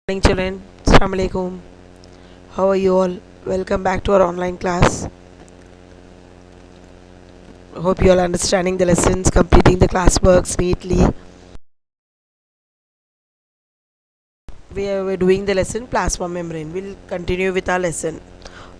Morning children, Assalamu alaikum. How are you all? Welcome back to our online class. Hope you all understanding the lessons, completing the class works neatly. We're doing the lesson plasma membrane. We'll continue with our lesson.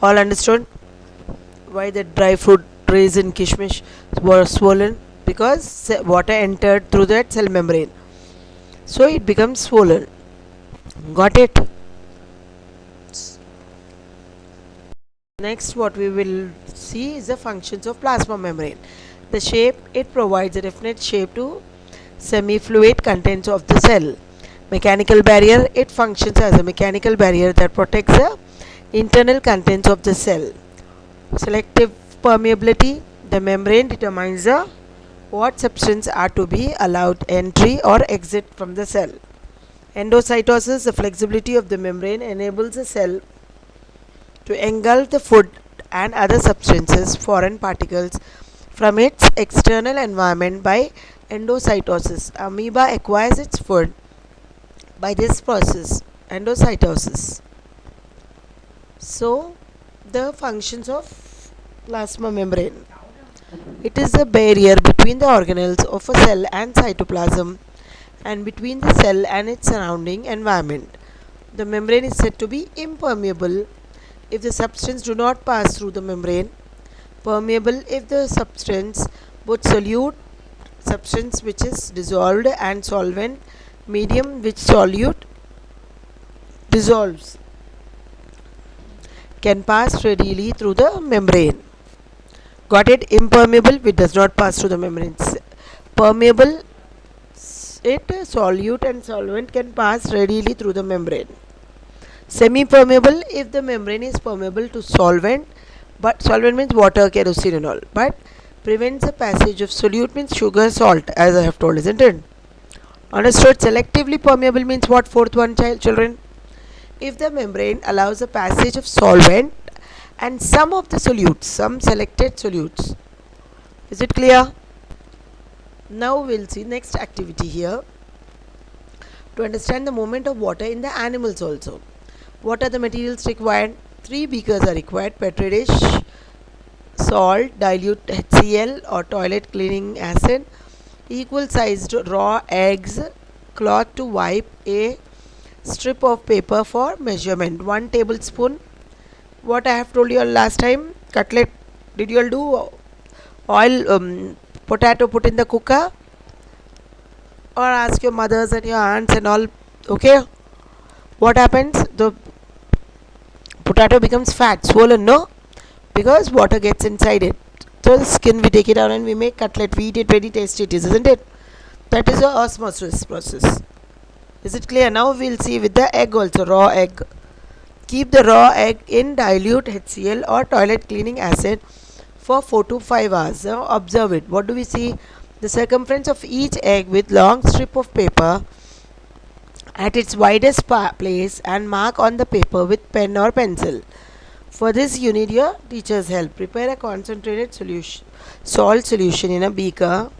All understood why the dry fruit trays in kishmish were swollen? Because water entered through that cell membrane, so it becomes swollen. Got it? Next, what we will see is the functions of plasma membrane. The shape, it provides a definite shape to semi-fluid contents of the cell. Mechanical barrier, it functions as a mechanical barrier that protects the internal contents of the cell. Selective permeability, the membrane determines what substance are to be allowed entry or exit from the cell. Endocytosis, the flexibility of the membrane enables the cell to engulf the food and other substances, foreign particles, from its external environment by endocytosis. Amoeba acquires its food by this process, endocytosis. So, the functions of plasma membrane. It is the barrier between the organelles of a cell and cytoplasm and between the cell and its surrounding environment. The membrane is said to be impermeable if the substance do not pass through the membrane, permeable if the substance, both solute substance which is dissolved and solvent medium which solute dissolves, can pass readily through the membrane. Got it? Impermeable which does not pass through the membrane. Permeable, it solute and solvent can pass readily through the membrane. Semi-permeable if the membrane is permeable to solvent, but solvent means water, kerosene and all, but prevents the passage of solute means sugar, salt, as I have told, isn't it? Understood? Selectively permeable means what? Fourth one, children. If the membrane allows the passage of solvent and some of the solutes, some selected solutes. Is it clear? Now we'll see next activity here to understand the movement of water in the animals also. What are the materials required? 3 beakers are required: petri dish, salt, dilute HCl or toilet cleaning acid, equal sized raw eggs, cloth to wipe, a strip of paper for measurement, 1 tablespoon. What I have told you all last time, cutlet, did you all do? Oil, potato put in the cooker, or ask your mothers and your aunts and all. Okay, what happens? The potato becomes fat, swollen, no? Because water gets inside it. So the skin, we take it out and we make cutlet. We eat it, very tasty it is, isn't it? That is the osmosis process. Is it clear? Now we'll see with the egg also, raw egg. Keep the raw egg in dilute HCl or toilet cleaning acid for 4 to 5 hours. Now observe it. What do we see? The circumference of each egg with long strip of paper at its widest place and mark on the paper with pen or pencil. For this you need your teacher's help. Prepare a concentrated salt solution in a beaker.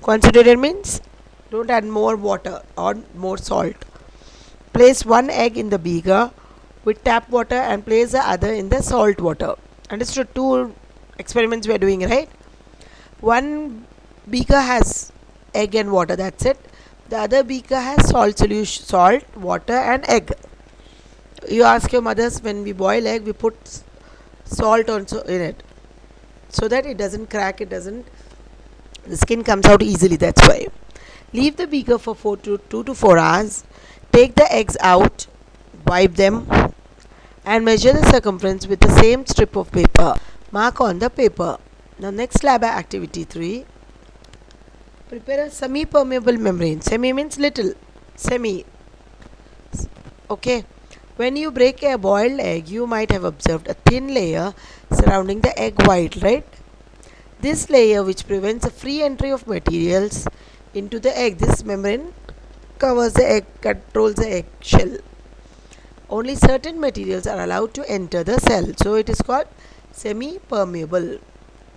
Concentrated means don't add more water or more salt. Place 1 egg in the beaker with tap water and place the other in the salt water. Understood? 2 experiments we are doing, right? 1 beaker has egg and water, that's it. The other beaker has salt, water and egg. You ask your mothers, when we boil egg, we put salt also in it, so that it doesn't crack, the skin comes out easily, that's why. Leave the beaker for 2 to 4 hours. Take the eggs out, wipe them and measure the circumference with the same strip of paper. Mark on the paper. Now next lab activity 3. Prepare a semi-permeable membrane. Semi means little. Semi. Okay. When you break a boiled egg, you might have observed a thin layer surrounding the egg white, right? This layer, which prevents the free entry of materials into the egg, this membrane covers the egg, controls the egg shell. Only certain materials are allowed to enter the cell, so it is called semi-permeable.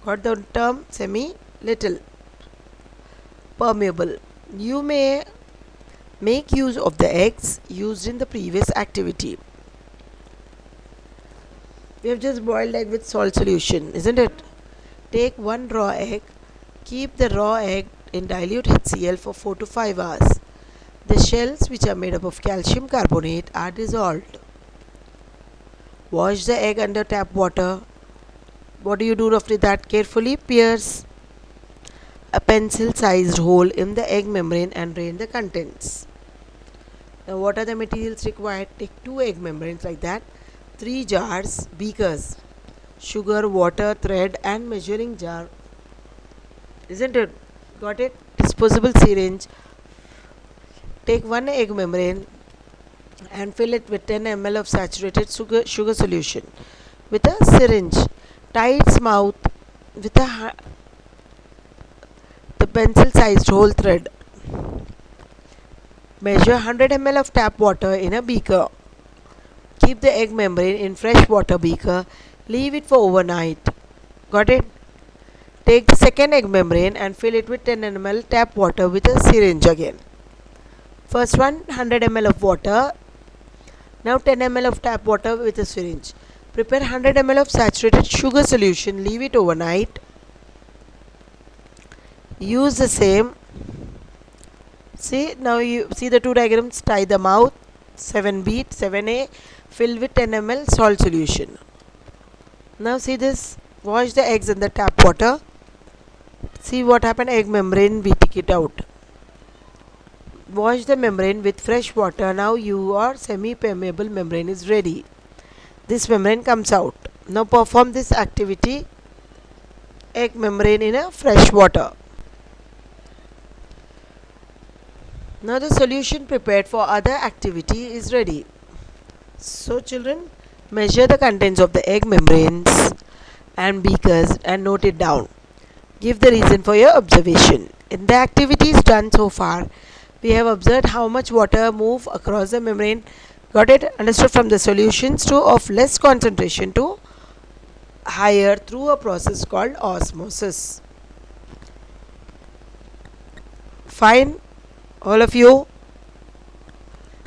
Got the term? Semi, little, permeable. You may Make use of the eggs used in the previous activity. We have just boiled egg with salt solution, isn't it? Take one raw egg. Keep the raw egg in dilute HCl for 4 to 5 hours. The shells, which are made up of calcium carbonate, are dissolved. Wash the egg under tap water. What do you do after that? Carefully pierce a pencil-sized hole in the egg membrane and drain the contents. Now, what are the materials required? Take 2 egg membranes like that, 3 jars, beakers, sugar, water, thread, and measuring jar. Isn't it? Got it? Disposable syringe. Take 1 egg membrane and fill it with 10 ml of saturated sugar solution with a syringe. Tie its mouth with the pencil sized hole thread. Measure 100 ml of tap water in a beaker. Keep the egg membrane in fresh water beaker. Leave it for overnight. Got it? Take the second egg membrane and fill it with 10 ml tap water with a syringe again. First one, 100 ml of water. Now 10 ml of tap water with a syringe. Prepare 100 ml of saturated sugar solution. Leave it overnight. Use the same. See, now you see the 2 diagrams. Tie the mouth, 7B, 7A, fill with 10 ml salt solution. Now see this. Wash the eggs in the tap water. See what happened. Egg membrane, we take it out. Wash the membrane with fresh water. Now your semi-permeable membrane is ready. This membrane comes out. Now perform this activity. Egg membrane in a fresh water. Now the solution prepared for other activity is ready. So children, measure the contents of the egg membranes and beakers and note it down. Give the reason for your observation. In the activities done so far, we have observed how much water move across the membrane. Got it? Understood from the solutions to of less concentration to higher through a process called osmosis. Fine, all of you.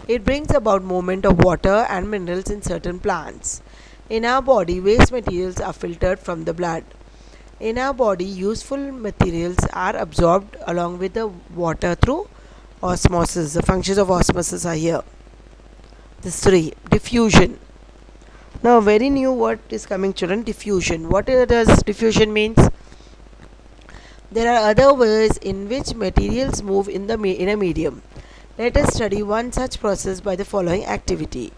It brings about movement of water and minerals in certain plants. In our body, waste materials are filtered from the blood. In our body, useful materials are absorbed along with the water through osmosis. The functions of osmosis are here. This 3. Diffusion. Now, a very new word is coming, children. Diffusion. What does diffusion means? There are other ways in which materials move in a medium. Let us study one such process by the following activity.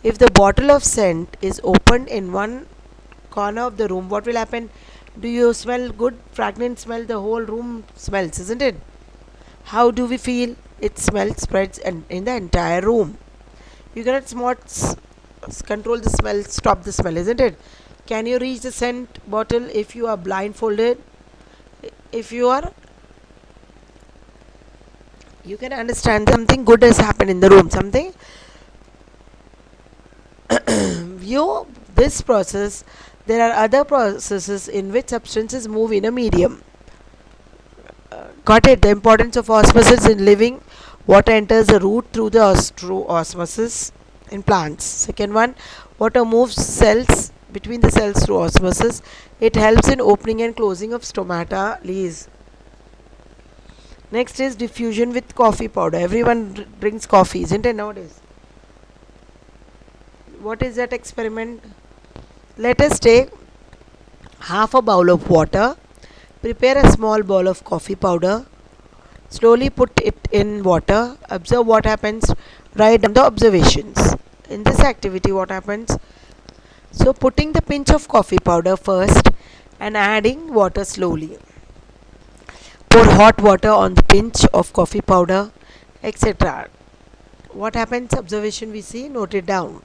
If the bottle of scent is opened in one corner of the room, what will happen? Do you smell good, fragrant smell? The whole room smells, isn't it? How do we feel? It smells spreads in the entire room. You cannot control the smell, stop the smell, isn't it? Can you reach the scent bottle if you are blindfolded? If you are, you can understand something good has happened in the room. Something view this process. There are other processes in which substances move in a medium. Got it? The importance of osmosis in living. Water enters the root through the osmosis in plants. Second one, water moves cells between the cells through osmosis. It helps in opening and closing of stomata, leaves. Next is diffusion with coffee powder. Everyone drinks coffee, isn't it, nowadays? What is that experiment? Let us take half a bowl of water. Prepare a small bowl of coffee powder. Slowly put it in water. Observe what happens. Write down the observations. In this activity, what happens? So, putting the pinch of coffee powder first and adding water slowly. Pour hot water on the pinch of coffee powder, etc. What happens? Observation we see. Note it down.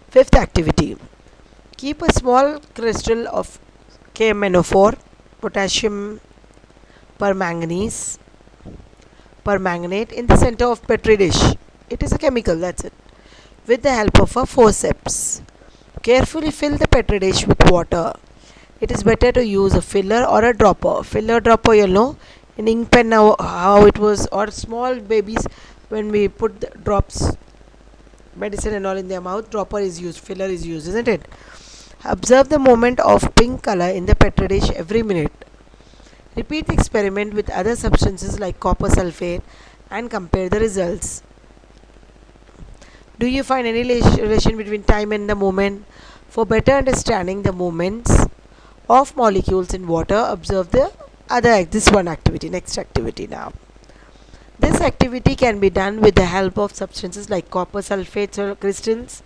Fifth activity. Keep a small crystal of KMnO4, potassium permanganate, in the center of petri dish. It is a chemical, that's it. With the help of a forceps. Carefully fill the petri dish with water. It is better to use a filler or a dropper. Filler, dropper, you know. In ink pen now how it was, or small babies when we put the drops medicine and all in their mouth, dropper is used, filler is used, isn't it? Observe the movement of pink color in the petri dish every minute. Repeat the experiment with other substances like copper sulfate and compare the results. Do you find any relation between time and the movement? For better understanding the movements of molecules in water, observe the this one activity, next activity now. This activity can be done with the help of substances like copper sulfate crystals,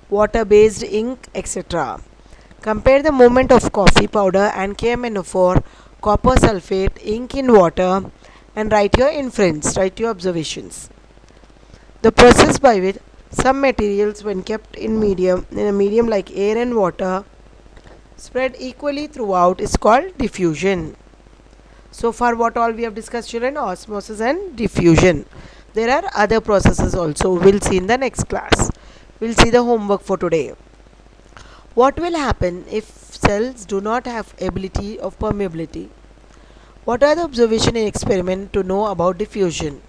water-based ink, etc. Compare the movement of coffee powder and KMNO4, copper sulfate, ink in water, and write your inference, write your observations. The process by which some materials, when kept in a medium like air and water, spread equally throughout is called diffusion. So far what all we have discussed, children? Osmosis and diffusion. There are other processes also. We'll see in the next class. We'll see the homework for today. What will happen if cells do not have ability of permeability? What are the observation and experiment to know about diffusion?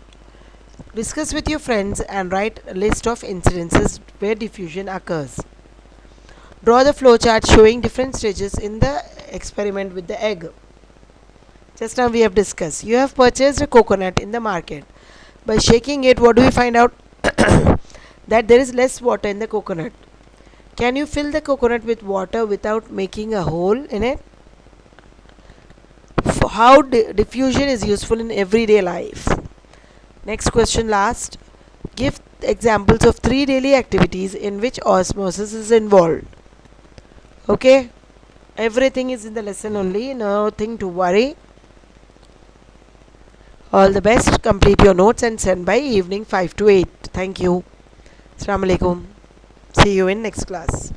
Discuss with your friends and write a list of incidences where diffusion occurs. Draw the flowchart showing different stages in the experiment with the egg. Just now we have discussed. You have purchased a coconut in the market. By shaking it, what do we find out? That there is less water in the coconut. Can you fill the coconut with water without making a hole in it? How diffusion is useful in everyday life? Next question last. Give examples of 3 daily activities in which osmosis is involved. Okay? Everything is in the lesson only. Nothing to worry. All the best. Complete your notes and send by evening 5 to 8. Thank you. Assalamu alaikum. See you in next class.